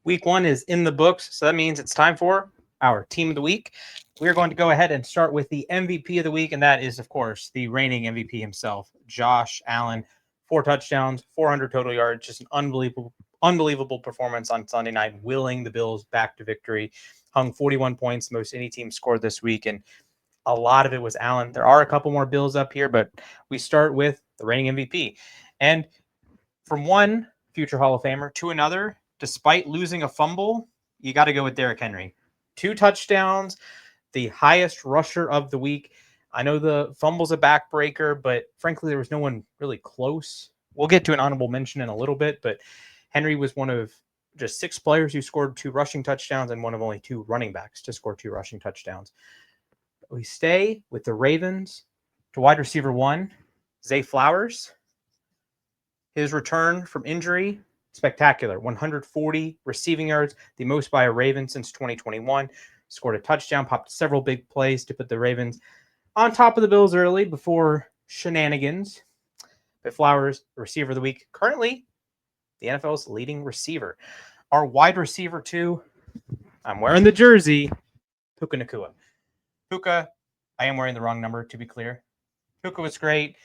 Week 1 is in the books, so that means it's time for our team of the week. We're going to go ahead and start with the MVP of the week, and that is, of course, the reigning MVP himself, Josh Allen. 4 touchdowns, 400 total yards, just an unbelievable performance on Sunday night, willing the Bills back to victory. Hung 41 points, most any team scored this week, and a lot of it was Allen. There are a couple more Bills up here, but we start with the reigning MVP. And from one future Hall of Famer to another, despite losing a fumble, you got to go with Derrick Henry. 2 touchdowns, the highest rusher of the week. I know the fumble's a backbreaker, but frankly, there was no one really close. We'll get to an honorable mention in a little bit, but Henry was one of just 6 players who scored 2 rushing touchdowns and one of only 2 running backs to score 2 rushing touchdowns. We stay with the Ravens to wide receiver 1, Zay Flowers. His return from injury, spectacular. 140 receiving yards, the most by a Raven since 2021. Scored a touchdown, popped several big plays to put the Ravens on top of the Bills early before shenanigans. But Flowers, receiver of the week, currently the NFL's leading receiver. Our wide receiver 2, I'm wearing the jersey, Puka Nacua. Puka, I am wearing the wrong number, to be clear. Puka was great.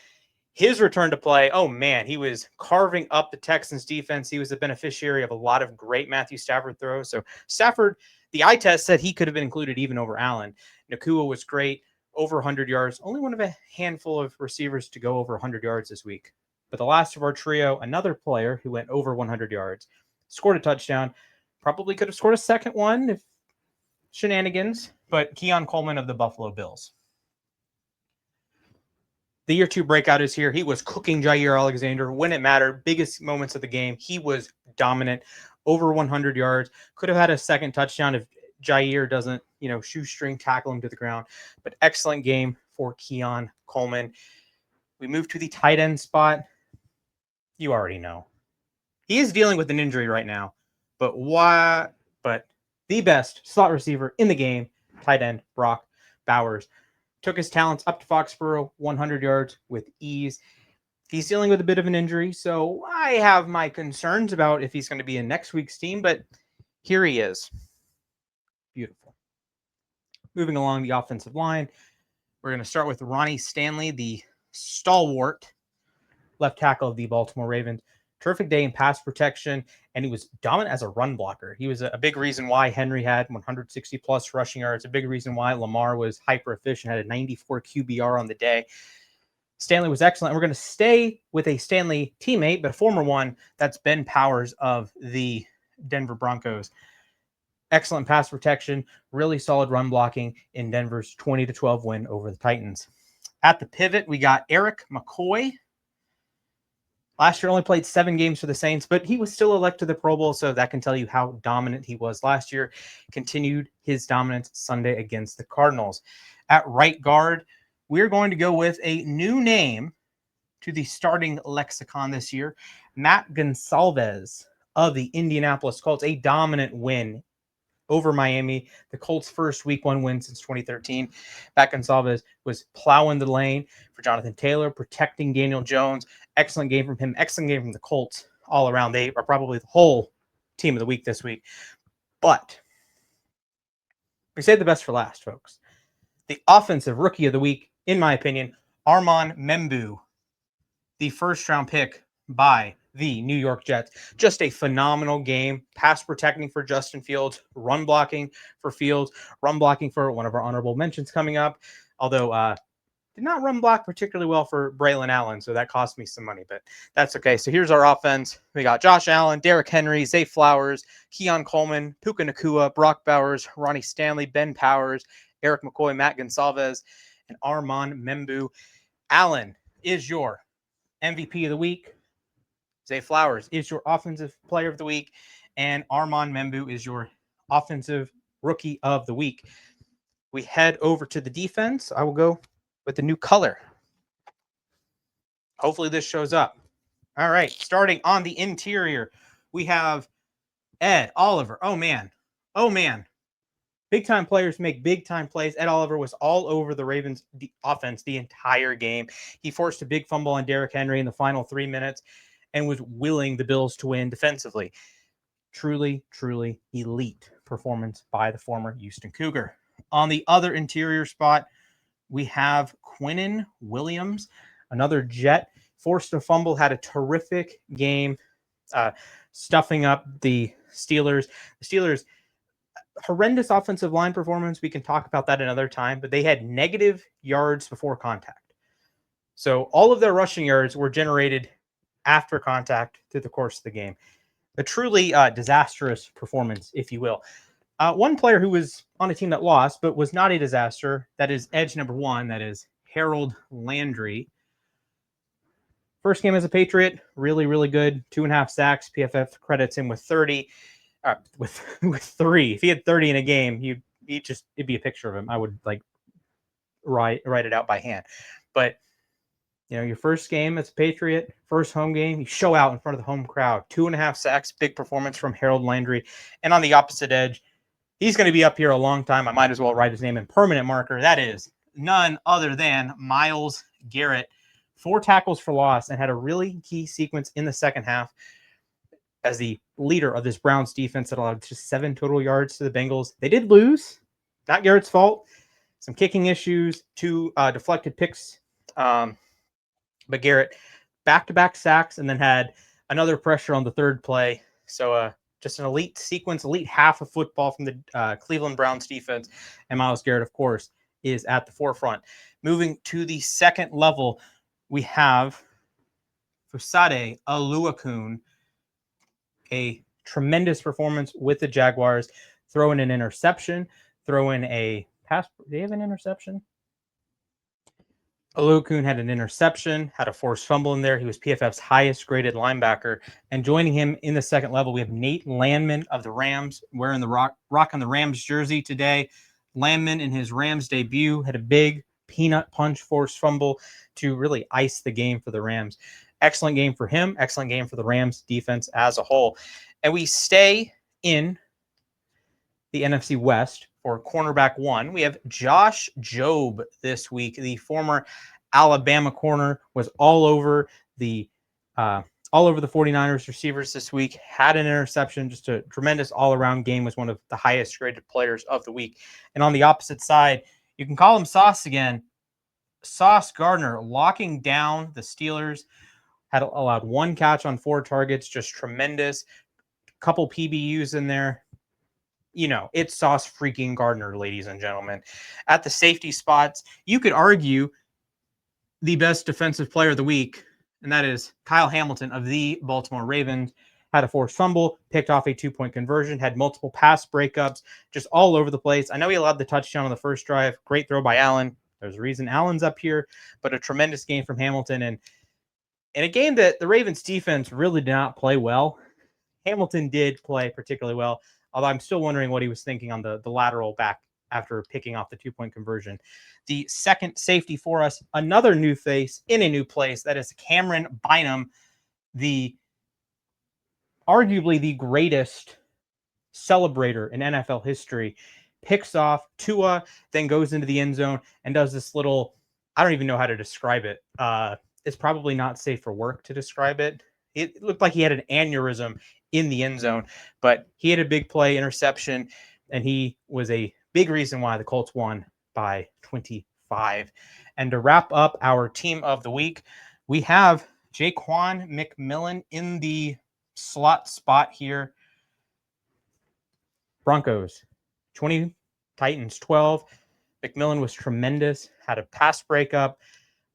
His return to play, oh man, he was carving up the Texans defense. He was the beneficiary of a lot of great Matthew Stafford throws. So Stafford, the eye test said he could have been included even over Allen. Nacua was great, over 100 yards. Only one of a handful of receivers to go over 100 yards this week. But the last of our trio, another player who went over 100 yards, scored a touchdown. Probably could have scored a second one if shenanigans, but Keon Coleman of the Buffalo Bills. The year 2 breakout is here. He was cooking Jair Alexander when it mattered. Biggest moments of the game. He was dominant. Over 100 yards. Could have had a second touchdown if Jair doesn't, shoestring tackle him to the ground. But excellent game for Keon Coleman. We move to the tight end spot. You already know. He is dealing with an injury right now. But why? But the best slot receiver in the game, tight end Brock Bowers. Took his talents up to Foxborough, 100 yards with ease. He's dealing with a bit of an injury, so I have my concerns about if he's going to be in next week's team, but here he is. Beautiful. Moving along the offensive line, we're going to start with Ronnie Stanley, the stalwart left tackle of the Baltimore Ravens. Terrific day in pass protection, and he was dominant as a run blocker. He was a big reason why Henry had 160 plus rushing yards, a big reason why Lamar was hyper efficient, had a 94 QBR on the day. Stanley was excellent. We're going to stay with a Stanley teammate, but a former one. That's Ben Powers of the Denver Broncos. Excellent pass protection, really solid run blocking in Denver's 20-12 win over the Titans. At the pivot, we got Eric McCoy. Last year only played 7 games for the Saints, but he was still elected to the Pro Bowl, so that can tell you how dominant he was last year. Continued his dominance Sunday against the Cardinals. At right guard, we're going to go with a new name to the starting lexicon this year, Matt Gonsalves of the Indianapolis Colts. A dominant win over Miami, the Colts' first Week 1 win since 2013. Matt Gonsalves was plowing the lane for Jonathan Taylor, protecting Daniel Jones. Excellent game from him. Excellent game from the Colts all around. They are probably the whole team of the week this week. But we saved the best for last, folks. The offensive rookie of the week, in my opinion, Armand Membu, the first-round pick by the New York Jets. Just a phenomenal game. Pass protecting for Justin Fields, run blocking for Fields, run blocking for one of our honorable mentions coming up. Although did not run block particularly well for Braylon Allen, so that cost me some money, but that's okay. So here's our offense. We got Josh Allen, Derrick Henry, Zay Flowers, Keon Coleman, Puka Nacua, Brock Bowers, Ronnie Stanley, Ben Powers, Eric McCoy, Matt Gonsalves, and Armand Membu. Allen is your MVP of the week. Zay Flowers is your offensive player of the week, and Armand Membu is your offensive rookie of the week. We head over to the defense. I will go with the new color. Hopefully this shows up. All right, starting on the interior, we have Ed Oliver. Oh, man. Big-time players make big-time plays. Ed Oliver was all over the Ravens' offense the entire game. He forced a big fumble on Derrick Henry in the final 3 minutes and was willing the Bills to win defensively. Truly, truly elite performance by the former Houston Cougar. On the other interior spot, we have Quinnen Williams, another Jet, forced a fumble, had a terrific game, stuffing up the Steelers. The Steelers, horrendous offensive line performance. We can talk about that another time, but they had negative yards before contact. So all of their rushing yards were generated after contact through the course of the game. A truly disastrous performance, if you will. One player who was on a team that lost, but was not a disaster, that is edge number one, that is Harold Landry. First game as a Patriot, really, really good. 2.5 sacks. PFF credits him with 30. With 3. If he had 30 in a game, it'd be a picture of him. I would like write it out by hand. But your first game as a Patriot, first home game, you show out in front of the home crowd. 2.5 sacks, big performance from Harold Landry. And on the opposite edge, he's going to be up here a long time. I might as well write his name in permanent marker. That is none other than Myles Garrett. 4 tackles for loss and had a really key sequence in the second half as the leader of this Browns defense that allowed just 7 total yards to the Bengals. They did lose. Not Garrett's fault. Some kicking issues, 2 deflected picks. But Garrett, back-to-back sacks, and then had another pressure on the third play. So just an elite sequence, elite half of football from the Cleveland Browns defense. And Myles Garrett, of course, is at the forefront. Moving to the second level, we have Fusade Aluakun, a tremendous performance with the Jaguars, throwing an interception, throwing a pass. Do they have an interception? Aluakun had an interception, had a forced fumble in there. He was PFF's highest graded linebacker. And joining him in the second level, we have Nate Landman of the Rams, wearing the rock on the Rams jersey today. Landman in his Rams debut had a big peanut punch forced fumble to really ice the game for the Rams. Excellent game for him. Excellent game for the Rams defense as a whole. And we stay in the NFC West for cornerback 1. We have Josh Jobe this week. The former Alabama corner was all over the 49ers receivers this week. Had an interception, just a tremendous all-around game. Was one of the highest graded players of the week. And on the opposite side, you can call him Sauce again. Sauce Gardner locking down the Steelers. Had allowed 1 catch on 4 targets, just tremendous. Couple PBUs in there. It's Sauce freaking Gardner, ladies and gentlemen. At the safety spots, you could argue the best defensive player of the week, and that is Kyle Hamilton of the Baltimore Ravens. Had a forced fumble, picked off a 2-point conversion, had multiple pass breakups, just all over the place. I know he allowed the touchdown on the first drive. Great throw by Allen. There's a reason Allen's up here, but a tremendous game from Hamilton. And in a game that the Ravens defense really did not play well, Hamilton did play particularly well, although I'm still wondering what he was thinking on the lateral back after picking off the 2-point conversion. The second safety for us, another new face in a new place, that is Cameron Bynum, arguably the greatest celebrator in NFL history. Picks off Tua, then goes into the end zone and does this little, I don't even know how to describe it. It's probably not safe for work to describe it. It looked like he had an aneurysm in the end zone, but he had a big play interception, and he was a big reason why the Colts won by 25. And to wrap up our team of the week, we have Jaquan McMillan in the slot spot here. Broncos 20, Titans 12. McMillan was tremendous, had a pass breakup,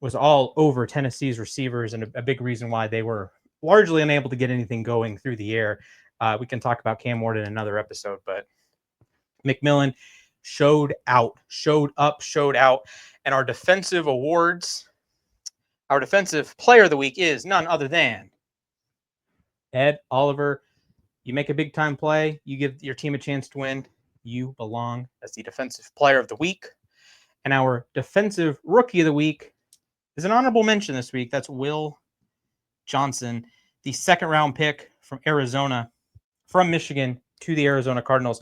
was all over Tennessee's receivers, and a big reason why they were largely unable to get anything going through the air. We can talk about Cam Ward in another episode, but McMillan showed out. And our defensive awards, our defensive player of the week is none other than Ed Oliver. You make a big-time play, you give your team a chance to win, you belong as the defensive player of the week. And our defensive rookie of the week is an honorable mention this week. That's Will Johnson, the 2nd-round pick from Arizona, from Michigan to the Arizona Cardinals.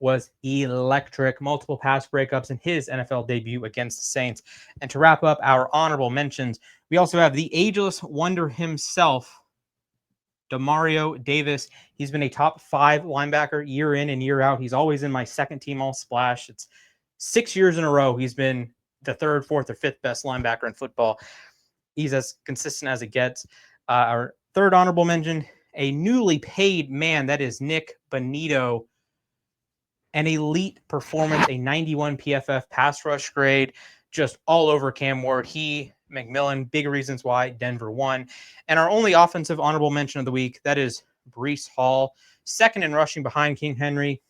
Was electric. Multiple pass breakups in his NFL debut against the Saints. And to wrap up our honorable mentions, we also have the ageless wonder himself, Demario Davis. He's been a top 5 linebacker year in and year out. He's always in my second team all splash. It's 6 years in a row he's been the third, fourth, or fifth best linebacker in football. He's as consistent as it gets. Our third honorable mention, a newly paid man, that is Nick Bonito. An elite performance, a 91 PFF pass rush grade, just all over Cam Ward. He, McMillan, big reasons why Denver won. And our only offensive honorable mention of the week, that is Breece Hall, second in rushing behind King Henry.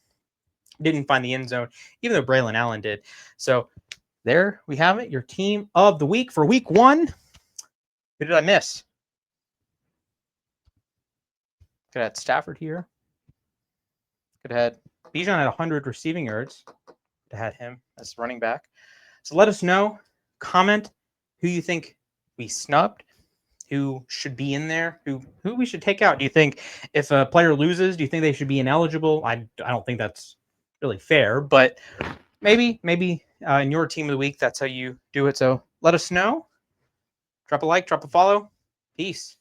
Didn't find the end zone, even though Braylon Allen did. So there we have it, your team of the week for week 1. Who did I miss? Could have had Stafford here. Could have had Bijan at 100 receiving yards. Could have had him as running back. So let us know. Comment who you think we snubbed, who should be in there, who we should take out. Do you think if a player loses, do you think they should be ineligible? I don't think that's really fair, but maybe in your team of the week, that's how you do it. So let us know. Drop a like, drop a follow. Peace.